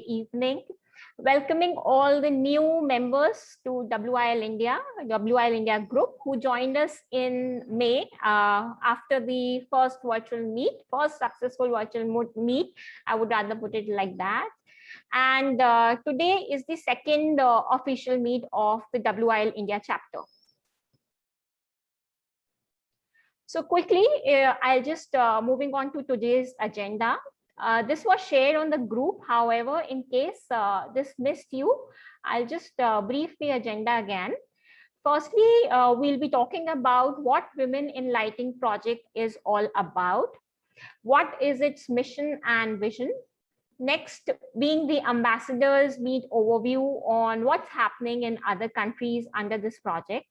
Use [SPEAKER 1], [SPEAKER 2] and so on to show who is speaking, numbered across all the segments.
[SPEAKER 1] evening, welcoming all the new members to WIL India group who joined us in May after the first successful virtual meet. I would rather put it like that. And today is the second official meet of the WIL India chapter. So quickly, I'll just moving on to today's agenda. This was shared on the group. However, in case this missed you, I'll just brief the agenda again. Firstly, we'll be talking about what Women in Lighting project is all about. What is its mission and vision? Next, being the ambassadors meet overview on what's happening in other countries under this project.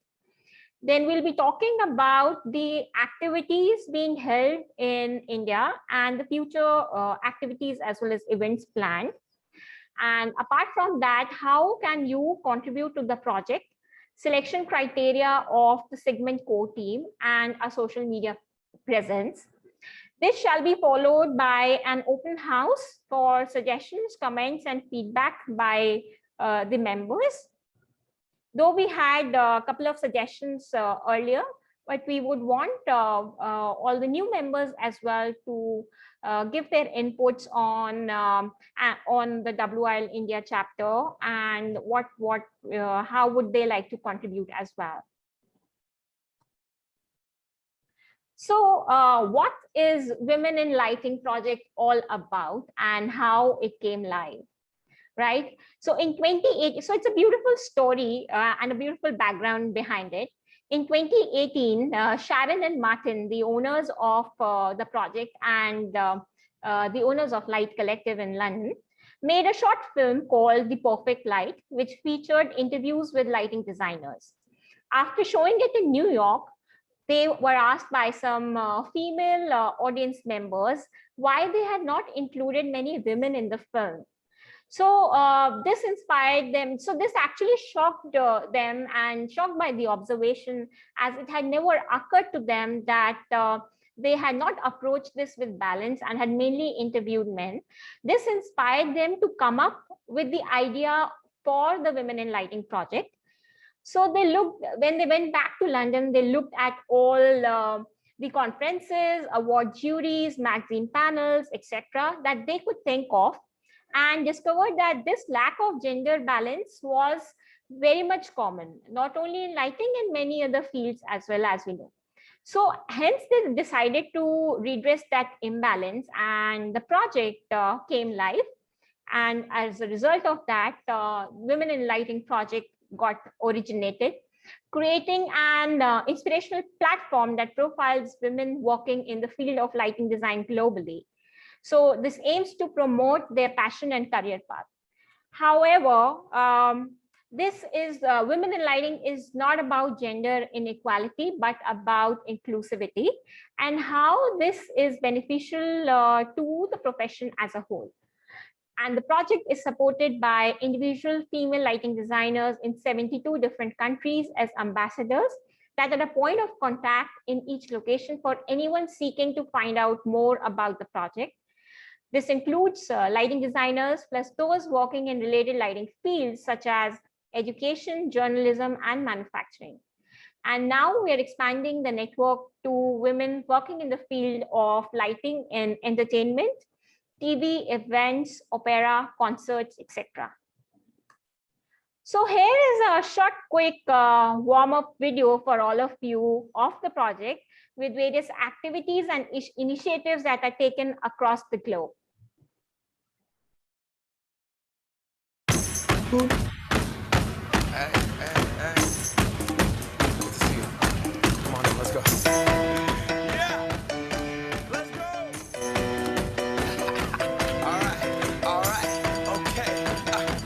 [SPEAKER 1] Then we'll be talking about the activities being held in India and the future activities as well as events planned. And apart from that, how can you contribute to the project, selection criteria of the segment core team, and a social media presence. This shall be followed by an open house for suggestions, comments, and feedback by the members. Though we had a couple of suggestions earlier, but we would want all the new members as well to give their inputs on the WIL India chapter and how would they like to contribute as well. So what is Women in Lighting project all about and how it came live? Right. So in 2018, so it's a beautiful story and a beautiful background behind it. In 2018, Sharon and Martin, the owners of the project and the owners of Light Collective in London, made a short film called The Perfect Light, which featured interviews with lighting designers. After showing it in New York, they were asked by some female audience members why they had not included many women in the film. So this inspired them. So this actually shocked them and shocked by the observation, as it had never occurred to them that they had not approached this with balance and had mainly interviewed men. This inspired them to come up with the idea for the Women in Lighting project. So they looked, when they went back to London, they looked at all the conferences, award juries, magazine panels, etc., that they could think of, and discovered that this lack of gender balance was very much common, not only in lighting, in many other fields as well, as we know. So hence they decided to redress that imbalance, and the project came live. And as a result of that, Women in Lighting project got originated, creating an inspirational platform that profiles women working in the field of lighting design globally. So this aims to promote their passion and career path. However, this is Women in Lighting is not about gender inequality, but about inclusivity and how this is beneficial to the profession as a whole. And the project is supported by individual female lighting designers in 72 different countries as ambassadors that are a point of contact in each location for anyone seeking to find out more about the project. This includes lighting designers plus those working in related lighting fields such as education, journalism, and manufacturing. And now we are expanding the network to women working in the field of lighting and entertainment, TV, events, opera, concerts, etc. So here is a short, quick warm-up video for all of you of the project with various activities and initiatives that are taken across the globe.
[SPEAKER 2] Hey, hey, hey. Good to see you. Come on in, let's go. Yeah, let's go. All right, okay.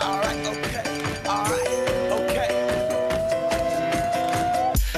[SPEAKER 2] All right, okay.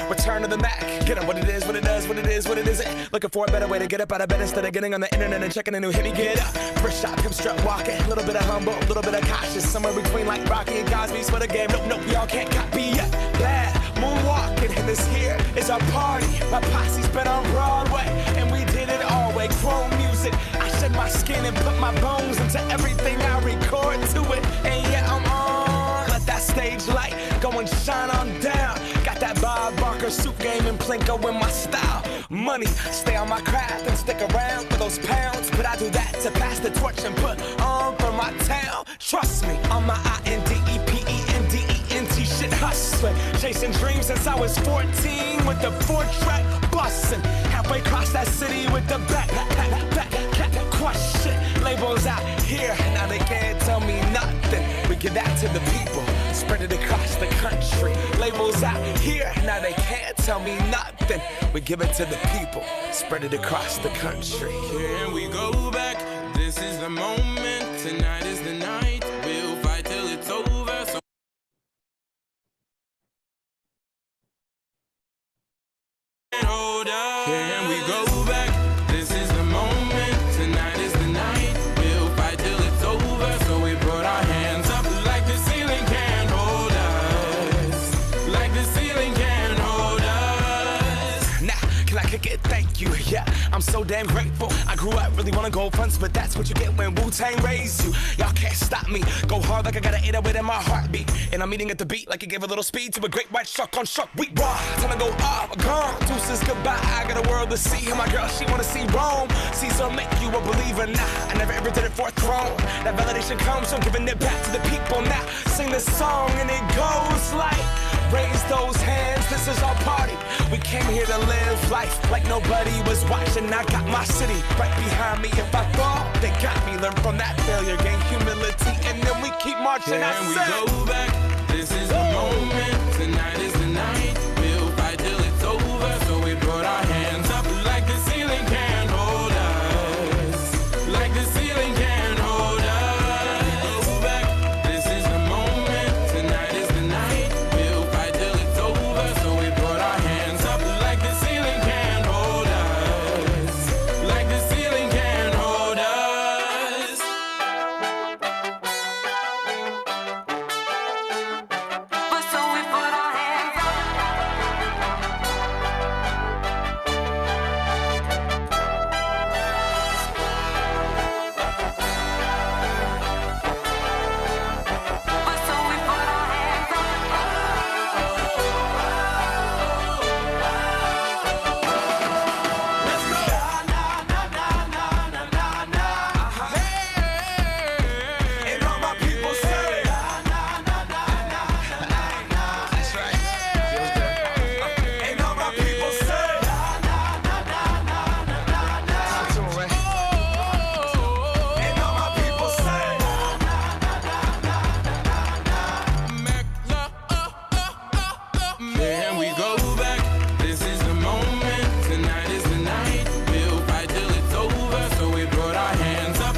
[SPEAKER 2] Return to the Mac. Get up what it is, what it does, what it is, what it isn't. Looking for a better way to get up out of bed instead of getting on the internet and checking a new hit. Me get up. First shot, come strut walking. A little bit of humble, a little bit of cautious. Somewhere between like Rocky and Cosby's for the game. Nope, y'all can't copy yet. Glad moonwalking, and this here is our party. My posse's been on Broadway, and we did it always. make chrome music. I shed my skin and put my bones into everything I record to it. And yeah, I'm on. Let that stage light go and shine on down. Got that Bob Barker suit game and Plinko in my style. Money, stay on my craft and stick around for those pounds. But I do that to pass the torch and put on for my town. Trust me, on my INDEPENDENT shit hustling. Chasing dreams since I was 14 with the 4-track bustin'. Halfway across that city with the back crush shit. Labels out here, now they can't tell me nothing. We give that to the people, spread it across the country. Labels out here, now they can't tell me nothing. We give it to the people, spread it across the country.
[SPEAKER 3] Can we go back? This is the moment. Tonight is the night. We'll fight till it's over. So hold up. Can we go back? This is the moment. Tonight is the night. We'll fight till it's over. So we put our hands up like the ceiling can't hold us. Like the ceiling can't hold us.
[SPEAKER 2] Now, can I kick it? Thank you, yeah, I'm so damn grateful. I grew up really wanna go fronts, but that's what you get when Wu-Tang raised you. Y'all can't stop me, go hard like I got an 808 in my heartbeat. And I'm eating at the beat like it gave a little speed to a great white shark on shark week. Raw, time to go up, gone, deuces goodbye. I got a world to see, and my girl, she wanna see Rome. Caesar make you a believer, nah, I never ever did it for a throne. That validation comes from giving it back to the people. Now, sing this song and it goes like, raise those hands, this is our party. We came here to live life like nobody was watching. I got my city right behind me. If I fall, they got me. Learn from that failure, gain humility, and then we keep marching.
[SPEAKER 3] Can we go back? This is the moment. Tonight is the night. We'll fight till it's over. So we put our hands up like the ceiling can't hold us. Like the ceiling can't hold us. Go back. This is the moment. Tonight is the night. We'll fight till it's over. So we put our hands up like the ceiling can't hold us. Like the ceiling can't hold us.
[SPEAKER 4] But so we put our hands up. But so we put our hands up.
[SPEAKER 2] And all my people say, that's right. And all my people say, talk to 'em, Ray. And all my people say,
[SPEAKER 3] Can we go back? This is the moment. Tonight is the night. We'll fight till it's over. So we put our hands up.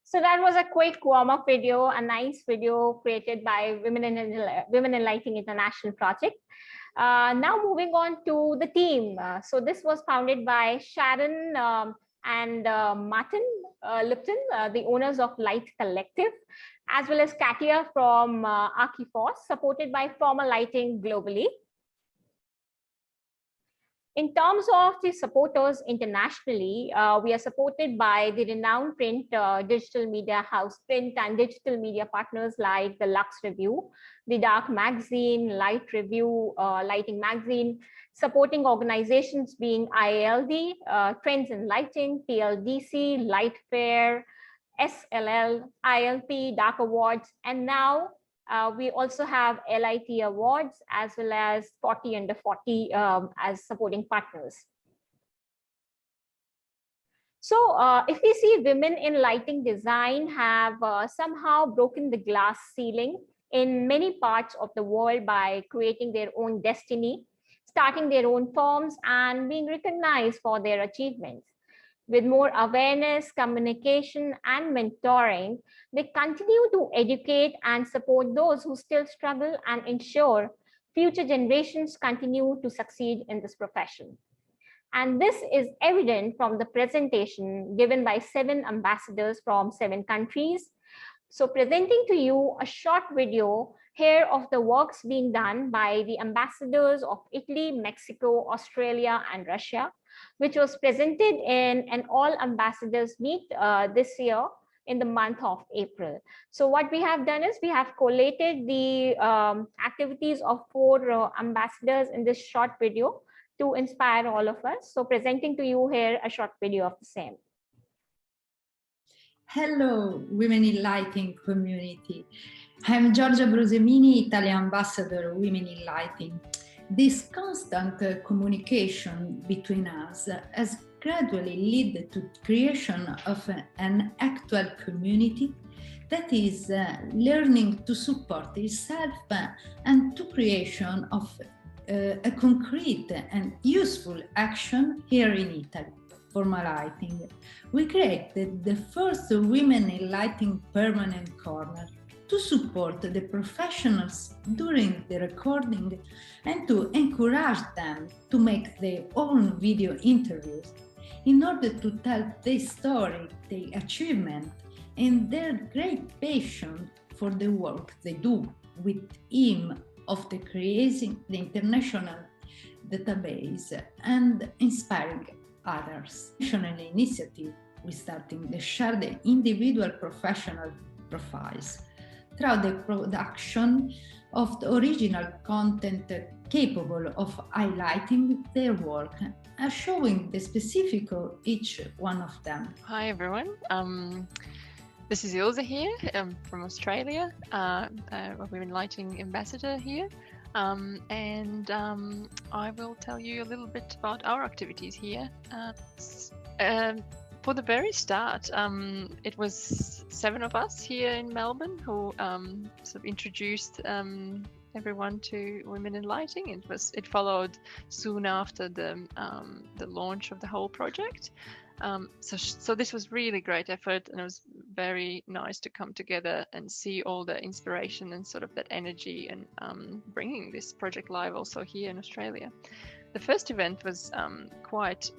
[SPEAKER 1] So that was a quick warm-up video, a nice video created by Women in Lighting International Project. Now moving on to the team. So this was founded by Sharon and Martin Lipton, the owners of Light Collective, as well as Katia from Archifos, supported by Formal Lighting globally. In terms of the supporters internationally, we are supported by the renowned print digital media house, print and digital media partners like the Lux Review, the Dark Magazine, Light Review, Lighting Magazine, supporting organizations being IALD, Trends in Lighting, PLDC, Light Fair, SLL, ILP, Dark Awards, and now we also have LIT Awards as well as 40 under 40 as supporting partners. So if we see women in lighting design have somehow broken the glass ceiling in many parts of the world by creating their own destiny, starting their own firms, and being recognized for their achievements. With more awareness, communication, and mentoring, they continue to educate and support those who still struggle and ensure future generations continue to succeed in this profession. And this is evident from the presentation given by 7 ambassadors from 7 countries. So presenting to you a short video here of the works being done by the ambassadors of Italy, Mexico, Australia, and Russia, which was presented in an all ambassadors meet this year in the month of April. So what we have done is we have collated the activities of 4 ambassadors in this short video to inspire all of us. So presenting to you here a short video of the same.
[SPEAKER 5] Hello, Women in Lighting community. I'm Giorgia Brosemini, Italian Ambassador of Women in Lighting. This constant communication between us has gradually led to creation of an actual community that is learning to support itself and to creation of a concrete and useful action here in Italy. For my lighting, we created the first Women in Lighting permanent corner to support the professionals during the recording and to encourage them to make their own video interviews in order to tell their story, their achievement, and their great passion for the work they do with aim of the creating the international database and inspiring others. National initiative, we starting to share the individual professional profiles through the production of the original content capable of highlighting their work and showing the specific of each one of them.
[SPEAKER 6] Hi everyone, this is Ilse here from Australia, a Women Lighting Ambassador here. I will tell you a little bit about our activities here. For the very start, it was 7 of us here in Melbourne who sort of introduced everyone to Women in Lighting. It followed soon after the launch of the whole project. So this was really great effort, and it was very nice to come together and see all the inspiration and sort of that energy and bringing this project live also here in Australia. The first event was quite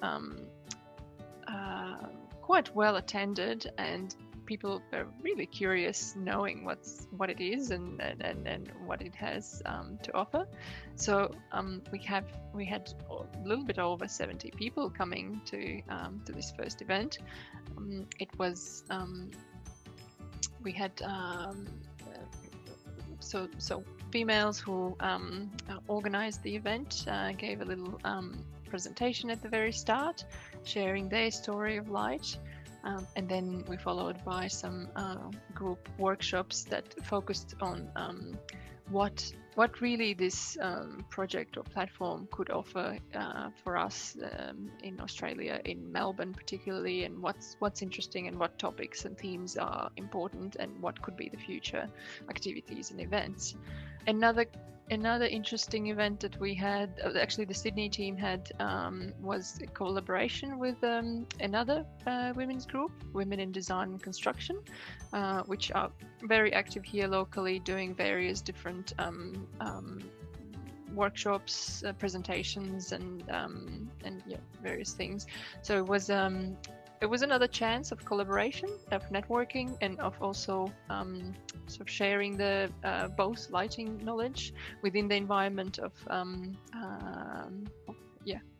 [SPEAKER 6] well attended, and people are really curious knowing what it is and what it has to offer. So we had a little bit over 70 people coming to this first event. It was we had so females who organized the event gave a little presentation at the very start, sharing their story of light. And then we followed by some group workshops that focused on what really this project or platform could offer for us in Australia, in Melbourne particularly, and what's interesting and what topics and themes are important and what could be the future activities and events. Another interesting event that we had, actually the Sydney team had, was a collaboration with another women's group, Women in Design and Construction, which are very active here locally, doing various different workshops, presentations, and yeah, various things. So it was another chance of collaboration, of networking, and of also sort of sharing the both lighting knowledge within the environment of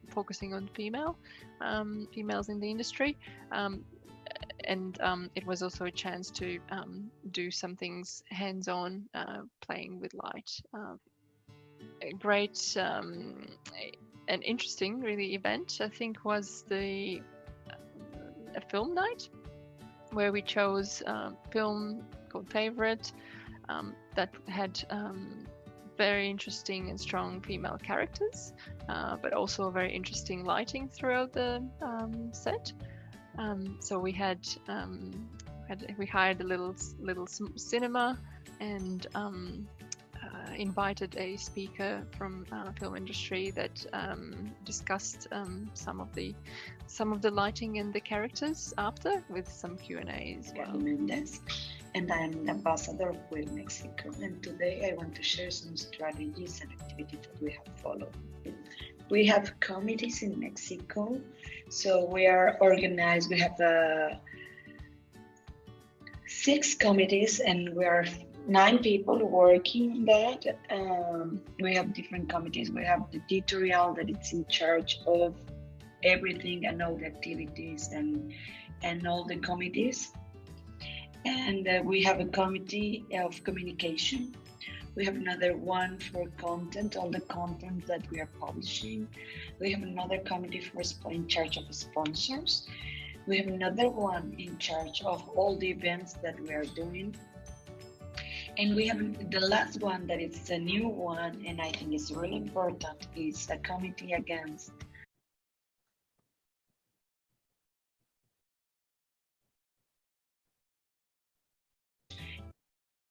[SPEAKER 6] focusing on females in the industry. And it was also a chance to do some things hands-on, playing with light. A great and interesting really event, I think, was a film night where we chose a film called Favorite that had very interesting and strong female characters, but also very interesting lighting throughout the set. So we hired a little cinema and invited a speaker from film industry that discussed some of the lighting and the characters after, with some Q&A as well.
[SPEAKER 7] Mendez, and I am the ambassador of WIL Mexico, and today I want to share some strategies and activities that we have followed. We have committees in Mexico, so we are organized. We have 6 committees, and we are 9 people working on that. We have different committees. We have the editorial that is in charge of everything and all the activities and all the committees. And we have a committee of communication. We have another one for content, all the content that we are publishing. We have another committee in charge of sponsors. We have another one in charge of all the events that we are doing. And we have the last one that is a new one, and I think it's really important, is a committee against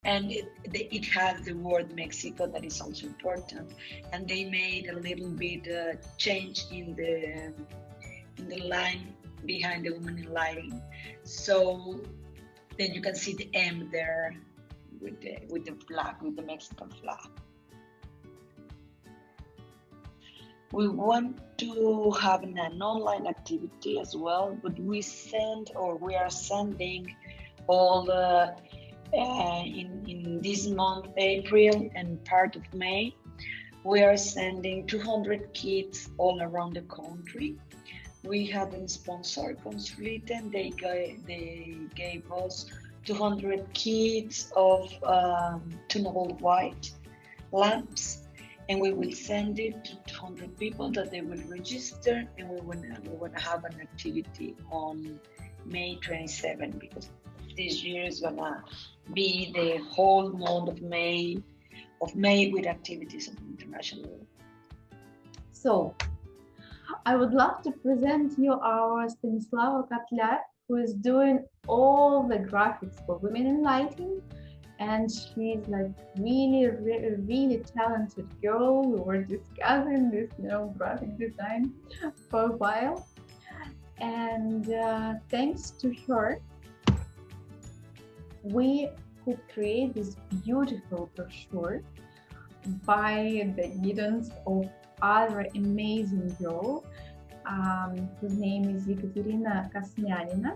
[SPEAKER 7] and it has the word Mexico that is also important, and they made a little bit change in the line behind the women in lighting, so then you can see the M there with the flag, with the Mexican flag. We want to have an online activity as well, but we are sending all the in this month, April and part of May, we are sending 200 kits all around the country. We have a sponsor, Consfliten. They gave us 200 kits of tunable white lamps, and we will send it to 200 people that they will register, and we want to have an activity on May 27, because this year is gonna be the whole month of May with activities of international.
[SPEAKER 8] So, I would love to present you our Stanislava Katlar, who is doing all the graphics for Women in Lighting, and she's like really talented girl. We were discussing this, graphic design for a while, and thanks to her, we could create this beautiful brochure by the guidance of other amazing girl whose name is Ekaterina Kasmyanina.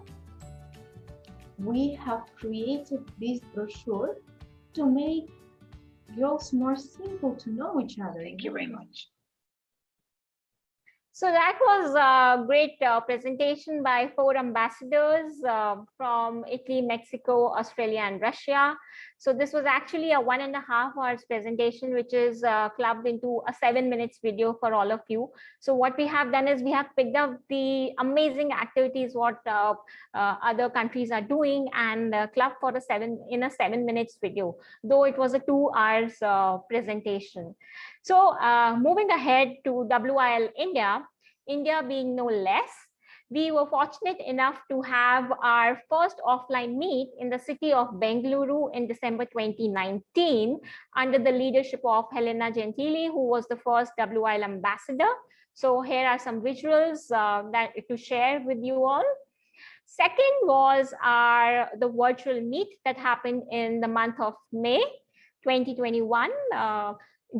[SPEAKER 8] We have created this brochure to make girls more simple to know each other.
[SPEAKER 7] Thank you very much.
[SPEAKER 1] So that was a great presentation by 4 ambassadors from Italy, Mexico, Australia, and Russia. So this was actually a 1.5 hours presentation, which is clubbed into a 7 minutes video for all of you. So what we have done is we have picked up the amazing activities what other countries are doing and clubbed for a 7 minutes video, though it was a 2 hours presentation. So moving ahead to WIL India being no less, we were fortunate enough to have our first offline meet in the city of Bengaluru in December 2019 under the leadership of Helena Gentili, who was the first WIL ambassador. So here are some visuals to share with you all. Second was the virtual meet that happened in the month of May 2021.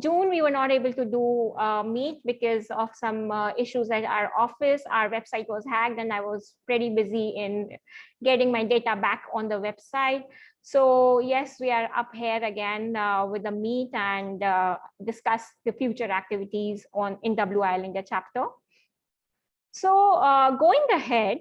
[SPEAKER 1] June, we were not able to do meet because of some issues at our office. Our website was hacked and I was pretty busy in getting my data back on the website. So yes, we are up here again with the meet and discuss the future activities in WIL India chapter. So going ahead,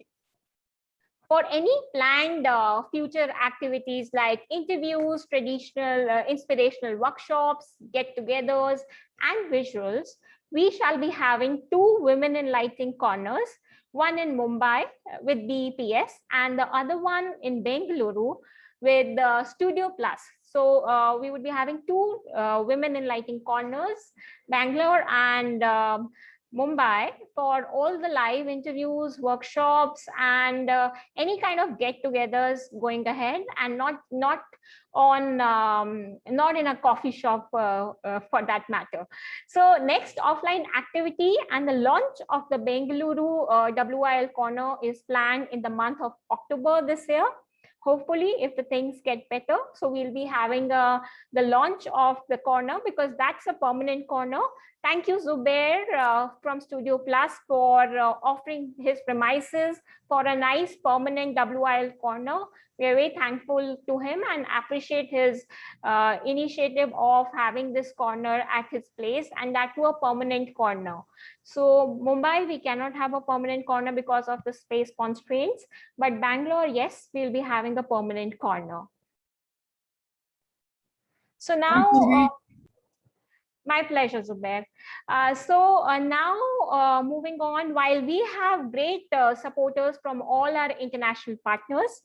[SPEAKER 1] for any planned future activities like interviews, traditional inspirational workshops, get-togethers, and visuals, we shall be having 2 Women in Lighting corners, one in Mumbai with BEPS and the other one in Bengaluru with Studio Plus. So we would be having 2 Women in Lighting corners, Bangalore and Mumbai, for all the live interviews, workshops, and any kind of get-togethers going ahead, and not in a coffee shop for that matter. So next offline activity and the launch of the Bengaluru WIL corner is planned in the month of October this year. Hopefully, if the things get better, so we'll be having the launch of the corner, because that's a permanent corner. Thank you, Zubair from Studio Plus, for offering his premises for a nice permanent WIL corner We are very thankful to him and appreciate his initiative of having this corner at his place, and that to a permanent corner. So Mumbai, we cannot have a permanent corner because of the space constraints, but Bangalore, yes, we'll be having a permanent corner. So now, my pleasure, Zubair. Now moving on, while we have great supporters from all our international partners,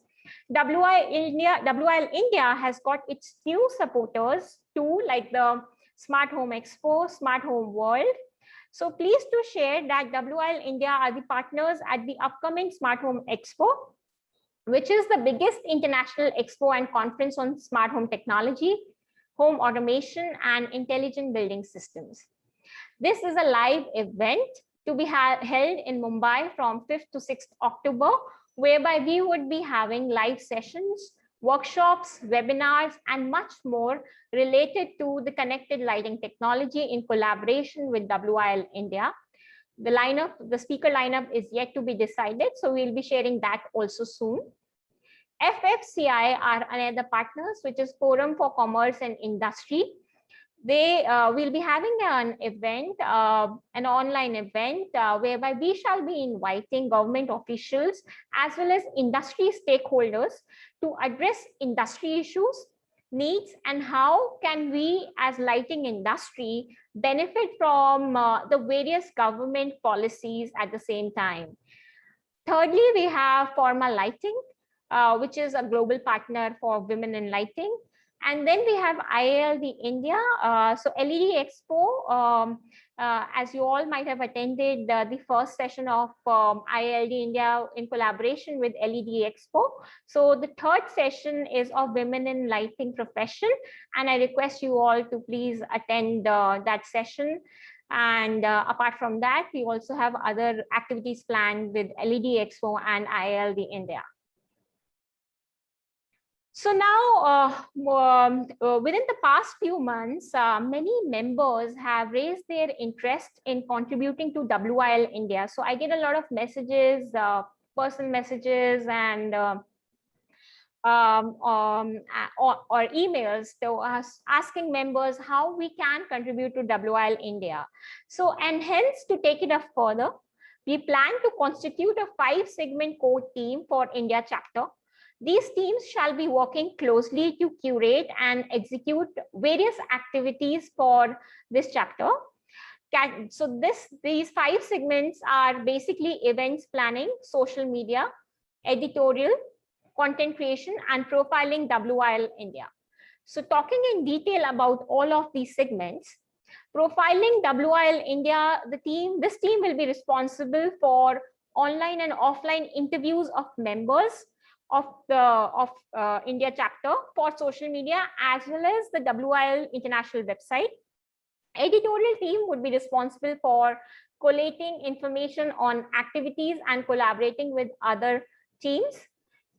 [SPEAKER 1] WIL India has got its new supporters too, like the Smart Home Expo, Smart Home World. So pleased to share that WIL India are the partners at the upcoming Smart Home Expo, which is the biggest international expo and conference on smart home technology, home automation, and intelligent building systems. This is a live event to be held in Mumbai from 5th to 6th October, whereby we would be having live sessions, workshops, webinars, and much more related to the connected lighting technology in collaboration with WIL India. The speaker lineup is yet to be decided, so we'll be sharing that also soon. FFCI are another partners, which is Forum for Commerce and Industry. They will be having an event, an online event, whereby we shall be inviting government officials as well as industry stakeholders to address industry issues, needs, and how can we as lighting industry benefit from the various government policies at the same time. Thirdly, we have Forma Lighting, which is a global partner for women in lighting. And then we have IALD India. So LED Expo, as you all might have attended the first session of IALD India in collaboration with LED Expo. So the third session is of women in lighting profession. And I request you all to please attend that session. And apart from that, we also have other activities planned with LED Expo and IALD India. So now, within the past few months, many members have raised their interest in contributing to WIL India. So I get a lot of messages, personal messages, and or emails to us asking members how we can contribute to WIL India. So, and hence to take it up further, we plan to constitute a 5-segment core team for India chapter. These teams shall be working closely to curate and execute various activities for this chapter. So these 5 segments are basically events planning, social media, editorial, content creation, and profiling WIL India. So talking in detail about all of these segments, profiling WIL India, this team will be responsible for online and offline interviews of members of the India chapter for social media, as well as the WIL international website. Editorial team would be responsible for collating information on activities and collaborating with other teams.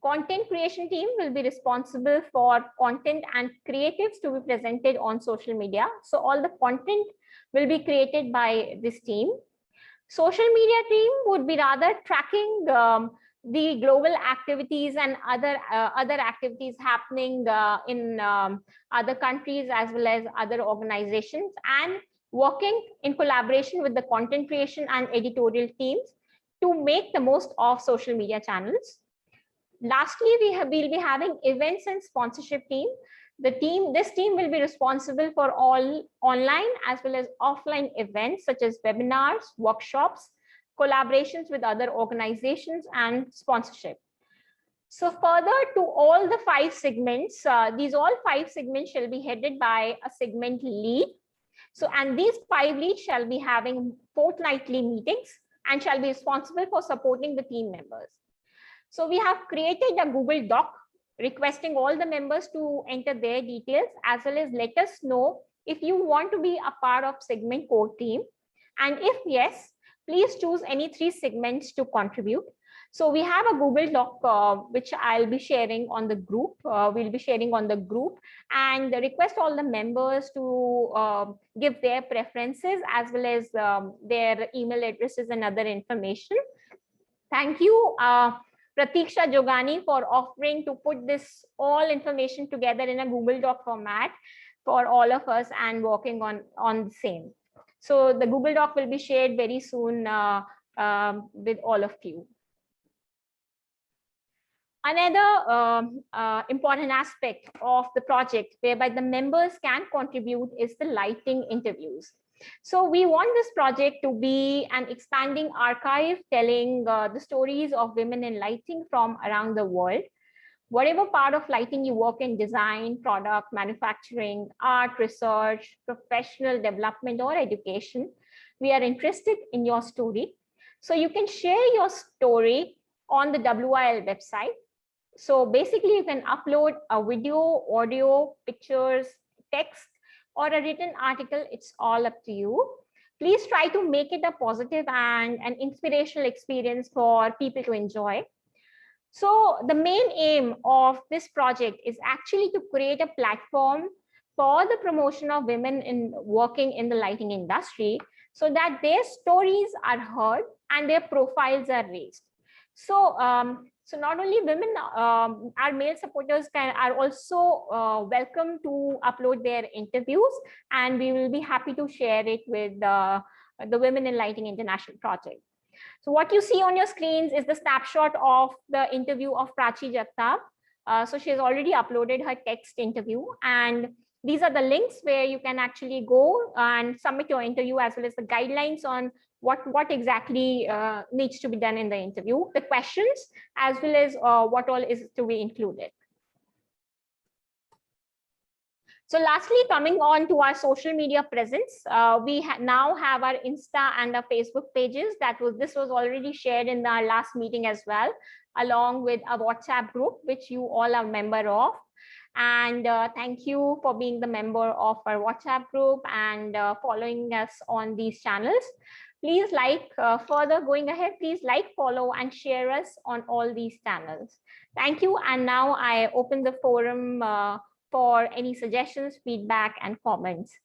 [SPEAKER 1] Content creation team will be responsible for content and creatives to be presented on social media. So all the content will be created by this team. Social media team would be rather tracking the global activities and other activities happening in other countries as well as other organizations, and working in collaboration with the content creation and editorial teams to make the most of social media channels. Lastly, we'll be having events and sponsorship team. This team will be responsible for all online as well as offline events such as webinars, workshops, collaborations with other organizations, and sponsorship. So further to all the 5 segments, these all 5 segments shall be headed by a segment lead. So, and these 5 leads shall be having fortnightly meetings and shall be responsible for supporting the team members. So we have created a Google Doc requesting all the members to enter their details, as well as let us know if you want to be a part of segment core team. And if yes, please choose any 3 segments to contribute. So we have a Google Doc, which I'll be sharing on the group. We'll be sharing on the group, and request all the members to give their preferences as well as their email addresses and other information. Thank you. Pratiksha Jogani for offering to put this all information together in a Google Doc format for all of us and working on the same. So the Google Doc will be shared very soon with all of you. Another important aspect of the project whereby the members can contribute is the lighting interviews. So we want this project to be an expanding archive telling the stories of women in lighting from around the world. Whatever part of lighting you work in, design, product, manufacturing, art, research, professional development, or education, we are interested in your story. So you can share your story on the WIL website. So basically you can upload a video, audio, pictures, text, or a written article. It's all up to you. Please try to make it a positive and an inspirational experience for people to enjoy. So the main aim of this project is actually to create a platform for the promotion of women in working in the lighting industry so that their stories are heard and their profiles are raised. So, so not only women, our male supporters are also welcome to upload their interviews, and we will be happy to share it with the Women in Lighting International project. So what you see on your screens is the snapshot of the interview of Prachi Jagtap. So she has already uploaded her text interview, and these are the links where you can actually go and submit your interview, as well as the guidelines on what exactly needs to be done in the interview, the questions, as well as what all is to be included. So lastly, coming on to our social media presence, we now have our Insta and our Facebook pages. This was already shared in our last meeting as well, along with a WhatsApp group, which you all are member of. And thank you for being the member of our WhatsApp group and following us on these channels. Please further going ahead, please follow and share us on all these channels. Thank you. And now I open the forum for any suggestions, feedback, and comments.